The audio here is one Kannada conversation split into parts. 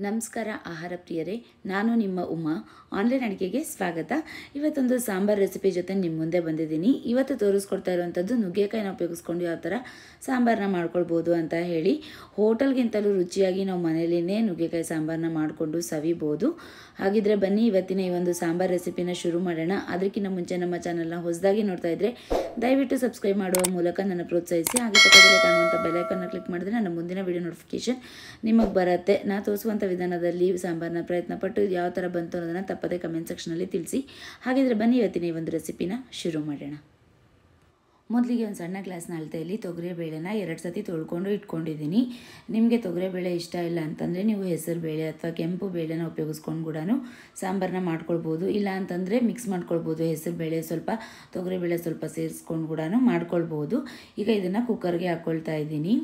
ನಮಸ್ಕಾರ ಆಹಾರ ಪ್ರಿಯರೇ, ನಾನು ನಿಮ್ಮ ಉಮಾ. ಆನ್ಲೈನ್ ಅಡುಗೆಗೆ ಸ್ವಾಗತ. ಇವತ್ತೊಂದು ಸಾಂಬಾರ್ ರೆಸಿಪಿ ಜೊತೆ ನಿಮ್ಮ ಮುಂದೆ ಬಂದಿದ್ದೀನಿ. ಇವತ್ತು ತೋರಿಸ್ಕೊಡ್ತಾ ಇರುವಂಥದ್ದು ನುಗ್ಗೆಕಾಯಿನ ಉಪಯೋಗಿಸ್ಕೊಂಡು ಯಾವ ಥರ ಸಾಂಬಾರನ್ನ ಮಾಡ್ಕೊಳ್ಬೋದು ಅಂತ ಹೇಳಿ. ಹೋಟೆಲ್ಗಿಂತಲೂ ರುಚಿಯಾಗಿ ನಾವು ಮನೆಯಲ್ಲೇ ನುಗ್ಗೆಕಾಯಿ ಸಾಂಬಾರನ್ನ ಮಾಡಿಕೊಂಡು ಸವಿಬೋದು. ಹಾಗಿದ್ರೆ ಬನ್ನಿ ಇವತ್ತಿನ ಈ ಒಂದು ಸಾಂಬಾರ್ ರೆಸಿಪಿನ ಶುರು ಮಾಡೋಣ. ಅದಕ್ಕಿಂತ ಮುಂಚೆ ನಮ್ಮ ಚಾನಲ್ನ ಹೊಸದಾಗಿ ನೋಡ್ತಾ ಇದ್ದರೆ ದಯವಿಟ್ಟು ಸಬ್ಸ್ಕ್ರೈಬ್ ಮಾಡುವ ಮೂಲಕ ನನ್ನ ಪ್ರೋತ್ಸಾಹಿಸಿ. ಹಾಗೆ ಪಕ್ಕದಲ್ಲಿ ಕಾಣುವಂಥ ಬೆಲ್ಲೈಕನ್ನ ಕ್ಲಿಕ್ ಮಾಡಿದ್ರೆ ನನ್ನ ಮುಂದಿನ ವಿಡಿಯೋ ನೋಟಿಫಿಕೇಶನ್ ನಿಮಗೆ ಬರುತ್ತೆ. ನಾನು ತೋರಿಸುವಂಥ ವಿಧಾನದಲ್ಲಿ ಸಾಂಬಾರನ್ನ ಪ್ರಯತ್ನ ಪಟ್ಟು ಯಾವ ಥರ ಬಂತು ಅನ್ನೋದನ್ನು ತಪ್ಪದೆ ಕಮೆಂಟ್ ಸೆಕ್ಷನಲ್ಲಿ ತಿಳಿಸಿ. ಹಾಗಿದ್ರೆ ಬನ್ನಿ ಇವತ್ತಿನ ಈ ಒಂದು ರೆಸಿಪಿನ ಶುರು ಮಾಡೋಣ. ಮೊದಲಿಗೆ ಒಂದು ಸಣ್ಣ ಗ್ಲಾಸ್ನ ಅಳತೆಯಲ್ಲಿ ತೊಗರಿಬೇಳೆನ 2 ಸತಿ ತೊಳ್ಕೊಂಡು ಇಟ್ಕೊಂಡಿದ್ದೀನಿ. ನಿಮಗೆ ತೊಗರಿಬೇಳೆ ಇಷ್ಟ ಇಲ್ಲ ಅಂತಂದರೆ ನೀವು ಹೆಸರು ಬೇಳೆ ಅಥವಾ ಕೆಂಪು ಬೇಳೆನ ಉಪಯೋಗಿಸ್ಕೊಂಡು ಕೂಡ ಸಾಂಬಾರನ್ನ ಮಾಡ್ಕೊಳ್ಬೋದು. ಇಲ್ಲ ಅಂತಂದರೆ ಮಿಕ್ಸ್ ಮಾಡ್ಕೊಳ್ಬೋದು. ಹೆಸರು ಬೇಳೆ ಸ್ವಲ್ಪ, ತೊಗರಿಬೇಳೆ ಸ್ವಲ್ಪ ಸೇರಿಸ್ಕೊಂಡು ಕೂಡ ಮಾಡ್ಕೊಳ್ಬೋದು. ಈಗ ಇದನ್ನು ಕುಕ್ಕರ್ಗೆ ಹಾಕ್ಕೊಳ್ತಾ ಇದ್ದೀನಿ.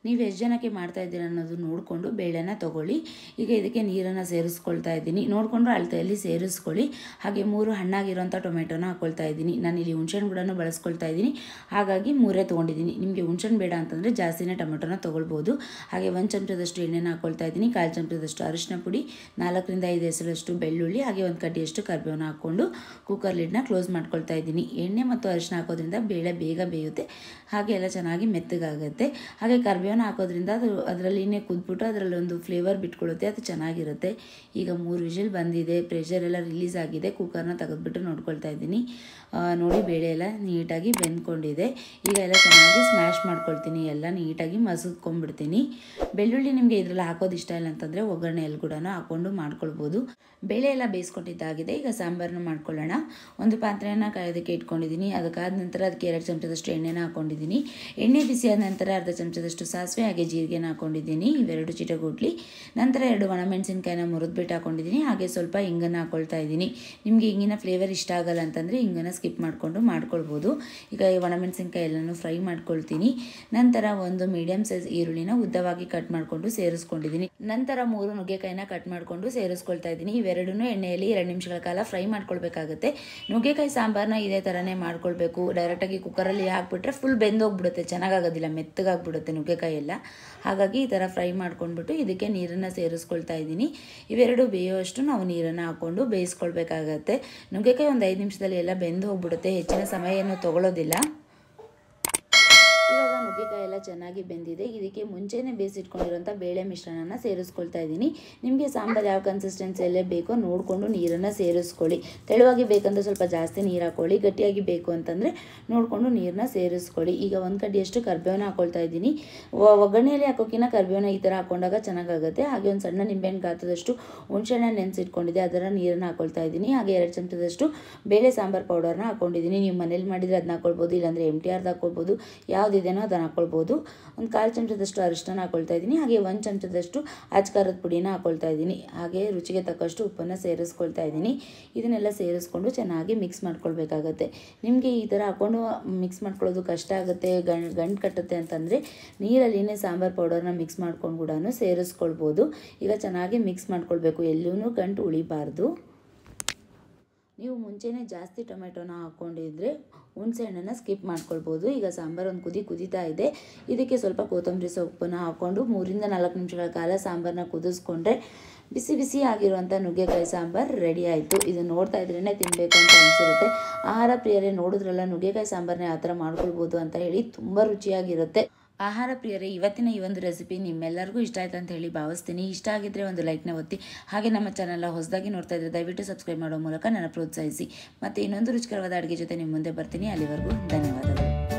ನೀವು ಎಷ್ಟು ಜನಕ್ಕೆ ಮಾಡ್ತಾ ಇದ್ದೀರಾ ಅನ್ನೋದು ನೋಡಿಕೊಂಡು ಬೇಳೆನ ತೊಗೊಳ್ಳಿ. ಈಗ ಇದಕ್ಕೆ ನೀರನ್ನು ಸೇರಿಸ್ಕೊಳ್ತಾ ಇದ್ದೀನಿ. ನೋಡಿಕೊಂಡು ಅಳತೆಯಲ್ಲಿ ಸೇರಿಸ್ಕೊಳ್ಳಿ. ಹಾಗೆ 3 ಹಣ್ಣಾಗಿರೋಂಥ ಟೊಮೆಟೊನ ಹಾಕ್ಕೊಳ್ತಾ ಇದ್ದೀನಿ. ನಾನಿಲ್ಲಿ ಹುಣಸೆಹಣ್ಣು ಕೂಡ ಬಳಸ್ಕೊಳ್ತಾ ಇದ್ದೀನಿ, ಹಾಗಾಗಿ 3 ತೊಗೊಂಡಿದ್ದೀನಿ. ನಿಮಗೆ ಹುಣಸೆಹಣ್ಣು ಬೇಡ ಅಂತಂದರೆ ಜಾಸ್ತಿನೇ ಟೊಮೆಟೊನ ತೊಗೊಳ್ಬೋದು. ಹಾಗೆ 1 ಚಮಚದಷ್ಟು ಎಣ್ಣೆನ ಹಾಕ್ಕೊಳ್ತಾ ಇದ್ದೀನಿ. 1/4 ಚಮಚದಷ್ಟು ಅರಿಶಿನ ಪುಡಿ, 4 ರಿಂದ 5 ಎಸಳಷ್ಟು ಬೆಳ್ಳುಳ್ಳಿ, ಹಾಗೆ 1 ಕಡ್ಡಿಯಷ್ಟು ಕರಿಬೇವನ್ನ ಹಾಕ್ಕೊಂಡು ಕುಕ್ಕರ್ ಲಿಡ್ನ ಕ್ಲೋಸ್ ಮಾಡ್ಕೊಳ್ತಾ ಇದ್ದೀನಿ. ಎಣ್ಣೆ ಮತ್ತು ಅರಿಶಿನ ಹಾಕೋದ್ರಿಂದ ಬೇಳೆ ಬೇಗ ಬೇಯುತ್ತೆ, ಹಾಗೆ ಎಲ್ಲ ಚೆನ್ನಾಗಿ ಮೆತ್ತಗಾಗುತ್ತೆ. ಹಾಗೆ ಕರಿಬೇವನ್ನ ಹಾಕೋದ್ರಿಂದ ಅದರಲ್ಲಿನೇ ಕುದ್ಬಿಟ್ಟು ಅದರಲ್ಲಿ ಒಂದು ಫ್ಲೇವರ್ ಬಿಟ್ಕೊಳ್ಳುತ್ತೆ, ಅದು ಚೆನ್ನಾಗಿರುತ್ತೆ. ಈಗ 3 ವಿಷಲ್ ಬಂದಿದೆ, ಪ್ರೆಷರ್ ಎಲ್ಲ ರಿಲೀಸ್ ಆಗಿದೆ. ಕುಕ್ಕರ್ನ ತೆಗೆದ್ಬಿಟ್ಟು ನೋಡ್ಕೊಳ್ತಾ ಇದ್ದೀನಿ. ನೋಡಿ ಬೇಳೆ ಎಲ್ಲ ನೀಟಾಗಿ ಬೆಂದ್ಕೊಂಡಿದೆ. ಈಗ ಎಲ್ಲ ಚೆನ್ನಾಗಿ ಸ್ಮ್ಯಾಶ್ ಮಾಡ್ಕೊಳ್ತೀನಿ, ಎಲ್ಲ ನೀಟಾಗಿ ಮಸದ್ಕೊಂಡ್ಬಿಡ್ತೀನಿ. ಬೆಳ್ಳುಳ್ಳಿ ನಿಮಗೆ ಇದರಲ್ಲಿ ಹಾಕೋದು ಇಷ್ಟ ಇಲ್ಲ ಅಂತಂದರೆ ಒಗ್ಗರಣೆಯಲ್ಲಿ ಕೂಡ ಹಾಕ್ಕೊಂಡು ಮಾಡ್ಕೊಳ್ಬೋದು. ಬೇಳೆ ಎಲ್ಲ ಬೇಯಿಸ್ಕೊಂಡಿದ್ದಾಗಿದೆ. ಈಗ ಸಾಂಬಾರನ್ನ ಮಾಡ್ಕೊಳ್ಳೋಣ. ಒಂದು ಪಾತ್ರೆಯನ್ನು ಕಾಯೋದಕ್ಕೆ ಇಟ್ಕೊಂಡಿದ್ದೀನಿ. ಅದಕ್ಕಾದ ನಂತರ ಅದಕ್ಕೆ 2 ಚಮಚದಷ್ಟು ಎಣ್ಣೆನ ಹಾಕ್ಕೊಂಡಿದ್ದೀನಿ. ಎಣ್ಣೆ ಬಿಸಿಯಾದ ನಂತರ 1/2 ಚಮಚದಷ್ಟು ಸಾಸಿವೆ ಹಾಗೆ ಜೀರಿಗೆನ ಹಾಕ್ಕೊಂಡಿದ್ದೀನಿ. ಇವೆರಡು ಚಿಟಗುಟ್ಲಿ. ನಂತರ 2 ಒಣಮೆಣಸಿನ್ಕಾಯಿನ ಮುರಿದ್ಬಿಟ್ಟು ಹಾಕ್ಕೊಂಡಿದ್ದೀನಿ. ಹಾಗೆ ಸ್ವಲ್ಪ ಹಿಂಗನ್ನು ಹಾಕ್ಕೊಳ್ತಾ ಇದ್ದೀನಿ. ನಿಮಗೆ ಹಿಂಗಿನ ಫ್ಲೇವರ್ ಇಷ್ಟ ಆಗಲ್ಲ ಅಂತಂದರೆ ಹಿಂಗನ್ನು ಸ್ಕಿಪ್ ಮಾಡಿಕೊಂಡು ಮಾಡ್ಕೊಳ್ಬೋದು. ಈಗ ಈ ಒಣಮೆಣಸಿನ್ಕಾಯಿ ಎಲ್ಲನೂ ಫ್ರೈ ಮಾಡ್ಕೊಳ್ತೀನಿ. ನಂತರ ಒಂದು ಮೀಡಿಯಮ್ ಸೈಜ್ ಈರುಳ್ಳಿನ ಉದ್ದವಾಗಿ ಕಟ್ ಮಾಡಿಕೊಂಡು ಸೇರಿಸ್ಕೊಂಡಿದ್ದೀನಿ. ನಂತರ 3 ನುಗ್ಗೆಕಾಯಿನ ಕಟ್ ಮಾಡಿಕೊಂಡು ಸೇರಿಸ್ಕೊಳ್ತಾ ಇದ್ದೀನಿ. ಇವೆರಡನ್ನೂ ಎಣ್ಣೆಯಲ್ಲಿ 2 ನಿಮಿಷಗಳ ಕಾಲ ಫ್ರೈ ಮಾಡ್ಕೊಳ್ಬೇಕಾಗುತ್ತೆ. ನುಗ್ಗೆಕಾಯಿ ಸಾಂಬಾರನ್ನ ಇದೇ ಥರನೇ ಮಾಡ್ಕೊಳ್ಬೇಕು. ಡೈರೆಕ್ಟಾಗಿ ಕುಕ್ಕರಲ್ಲಿ ಹಾಕ್ಬಿಟ್ರೆ ಫುಲ್ ಬೆಂದೋಗ್ಬಿಡುತ್ತೆ, ಚೆನ್ನಾಗಾಗೋದಿಲ್ಲ, ಮೆತ್ತಗಾಗ್ಬಿಡುತ್ತೆ ನುಗ್ಗೆಕಾಯಿ ಎಲ್ಲ. ಹಾಗಾಗಿ ಈ ಥರ ಫ್ರೈ ಮಾಡ್ಕೊಂಡ್ಬಿಟ್ಟು ಇದಕ್ಕೆ ನೀರನ್ನು ಸೇರಿಸ್ಕೊಳ್ತಾ ಇದ್ದೀನಿ. ಇವೆರಡು ಬೇಯುವಷ್ಟು ನಾವು ನೀರನ್ನು ಹಾಕ್ಕೊಂಡು ಬೇಯಿಸ್ಕೊಳ್ಬೇಕಾಗತ್ತೆ. ನುಗ್ಗೆಕಾಯಿ ಒಂದು 5 ನಿಮಿಷದಲ್ಲಿ ಎಲ್ಲ ಬೆಂದು ಹೋಗ್ಬಿಡುತ್ತೆ, ಹೆಚ್ಚಿನ ಸಮಯ ಏನು ತೊಗೊಳ್ಳೋದಿಲ್ಲ. ಇವಾಗ ನುಗ್ಗೆಕಾಯಿ ಎಲ್ಲ ಚೆನ್ನಾಗಿ ಬೆಂದಿದೆ. ಇದಕ್ಕೆ ಮುಂಚೆನೇ ಬೇಯಿಸಿಟ್ಕೊಂಡಿರೋಂಥ ಬೇಳೆ ಮಿಶ್ರಣನ ಸೇರಿಸ್ಕೊಳ್ತಾ ಇದ್ದೀನಿ. ನಿಮಗೆ ಸಾಂಬಾರು ಯಾವ ಕನ್ಸಿಸ್ಟೆನ್ಸಿಯಲ್ಲೇ ಬೇಕೋ ನೋಡಿಕೊಂಡು ನೀರನ್ನು ಸೇರಿಸ್ಕೊಳ್ಳಿ. ತೆಳುವಾಗಿ ಬೇಕಂದ್ರೆ ಸ್ವಲ್ಪ ಜಾಸ್ತಿ ನೀರು ಹಾಕ್ಕೊಳ್ಳಿ, ಗಟ್ಟಿಯಾಗಿ ಬೇಕು ಅಂತಂದರೆ ನೋಡಿಕೊಂಡು ನೀರನ್ನ ಸೇರಿಸ್ಕೊಳ್ಳಿ. ಈಗ 1 ಕಡ್ಡಿಯಷ್ಟು ಕರಿಬೇವನ್ನ ಹಾಕ್ಕೊಳ್ತಾ ಇದ್ದೀನಿ. ಒಗ್ಗರಣೆಯಲ್ಲಿ ಹಾಕೋಕ್ಕಿಂತ ಕರಿಬೇವನ್ನ ಈ ಥರ ಹಾಕೊಂಡಾಗ ಚೆನ್ನಾಗಾಗುತ್ತೆ. ಹಾಗೆ ಒಂದು ಸಣ್ಣ ನಿಂಬೆಹಣ್ಣು ಗಾತ್ರದಷ್ಟು ಹುಣಸೆಹಣ್ಣ ನೆನೆಸಿಟ್ಕೊಂಡಿದ್ದೆ, ಅದರ ನೀರನ್ನು ಹಾಕ್ಕೊಳ್ತಾ ಇದ್ದೀನಿ. ಹಾಗೆ 2 ಚಮಚದಷ್ಟು ಬೇಳೆ ಸಾಂಬಾರು ಪೌಡರ್ನ ಹಾಕ್ಕೊಂಡಿದ್ದೀನಿ. ನೀವು ಮನೇಲಿ ಮಾಡಿದರೆ ಅದನ್ನ ಹಾಕ್ಕೊಳ್ಬೋದು, ಇಲ್ಲಾಂದರೆ MTRದು ಹಾಕ್ಕೊಳ್ಬೋದು, ಯಾವುದಿದೆನೋ ಅದನ್ನು ಹಾಕ್ಕೊಳ್ಬೋದು. ಒಂದು 1/4 ಚಮಚದಷ್ಟು ಅರಿಶಿನ ಹಾಕ್ಕೊಳ್ತಾ ಇದ್ದೀನಿ. ಹಾಗೆ 1 ಚಮಚದಷ್ಟು ಅಚ್ಕಾರದ ಪುಡಿನ ಹಾಕ್ಕೊಳ್ತಾ ಇದ್ದೀನಿ. ಹಾಗೆ ರುಚಿಗೆ ತಕ್ಕಷ್ಟು ಉಪ್ಪನ್ನು ಸೇರಿಸ್ಕೊಳ್ತಾ ಇದ್ದೀನಿ. ಇದನ್ನೆಲ್ಲ ಸೇರಿಸ್ಕೊಂಡು ಚೆನ್ನಾಗಿ ಮಿಕ್ಸ್ ಮಾಡ್ಕೊಳ್ಬೇಕಾಗತ್ತೆ. ನಿಮಗೆ ಈ ಥರ ಹಾಕ್ಕೊಂಡು ಮಿಕ್ಸ್ ಮಾಡ್ಕೊಳ್ಳೋದು ಕಷ್ಟ ಆಗುತ್ತೆ, ಗಂಟು ಕಟ್ಟುತ್ತೆ ಅಂತಂದರೆ ನೀರಲ್ಲಿನೇ ಸಾಂಬಾರು ಪೌಡರ್ನ ಮಿಕ್ಸ್ ಮಾಡ್ಕೊಂಡು ಕೂಡ ಸೇರಿಸ್ಕೊಳ್ಬೋದು. ಈಗ ಚೆನ್ನಾಗಿ ಮಿಕ್ಸ್ ಮಾಡ್ಕೊಳ್ಬೇಕು, ಎಲ್ಲೂ ಗಂಟು ಉಳಿಬಾರ್ದು. ನೀವು ಮುಂಚೆನೇ ಜಾಸ್ತಿ ಟೊಮೆಟೊನ ಹಾಕ್ಕೊಂಡಿದ್ರೆ ಹುಣಸೆಹಣ್ಣನ್ನು ಸ್ಕಿಪ್ ಮಾಡ್ಕೊಳ್ಬೋದು. ಈಗ ಸಾಂಬಾರು ಒಂದು ಕುದೀತಾ ಇದೆ. ಇದಕ್ಕೆ ಸ್ವಲ್ಪ ಕೊತ್ತಂಬರಿ ಸೊಪ್ಪನ್ನು ಹಾಕ್ಕೊಂಡು 3 ರಿಂದ 4 ನಿಮಿಷಗಳ ಕಾಲ ಸಾಂಬಾರನ್ನ ಕುದಿಸ್ಕೊಂಡ್ರೆ ಬಿಸಿ ಬಿಸಿ ಆಗಿರುವಂಥ ನುಗ್ಗೆಕಾಯಿ ಸಾಂಬಾರು ರೆಡಿ ಆಯಿತು. ಇದು ನೋಡ್ತಾ ಇದ್ರೇ ತಿನ್ನಬೇಕು ಅಂತ ಅನಿಸಿರುತ್ತೆ. ಆಹಾರ ಪ್ರಿಯರೇ, ನೋಡಿದ್ರಲ್ಲ ನುಗ್ಗೆಕಾಯಿ ಸಾಂಬಾರನ್ನ ಯಾವ ಥರ ಮಾಡ್ಕೊಳ್ಬೋದು ಅಂತ ಹೇಳಿ, ತುಂಬ ರುಚಿಯಾಗಿರುತ್ತೆ. ಆಹಾರ ಪ್ರಿಯರೇ, ಇವತ್ತಿನ ಈ ಒಂದು ರೆಸಿಪಿ ನಿಮ್ಮೆಲ್ಲರಿಗೂ ಇಷ್ಟ ಆಯ್ತು ಅಂತ ಹೇಳಿ ಭಾವಿಸ್ತೀನಿ. ಇಷ್ಟ ಆಗಿದ್ದರೆ ಒಂದು ಲೈಕ್ನ ಒತ್ತಿ. ಹಾಗೆ ನಮ್ಮ ಚಾನಲ್ನ ಹೊಸದಾಗಿ ನೋಡ್ತಾ ಇದ್ದರೆ ದಯವಿಟ್ಟು ಸಬ್ಸ್ಕ್ರೈಬ್ ಮಾಡೋ ಮೂಲಕ ನನ್ನ ಪ್ರೋತ್ಸಾಹಿಸಿ. ಮತ್ತು ಇನ್ನೊಂದು ರುಚಿಕರವಾದ ಅಡುಗೆ ಜೊತೆ ನಿಮ್ಮ ಮುಂದೆ ಬರ್ತೀನಿ. ಅಲ್ಲಿವರೆಗೂ ಧನ್ಯವಾದಗಳು.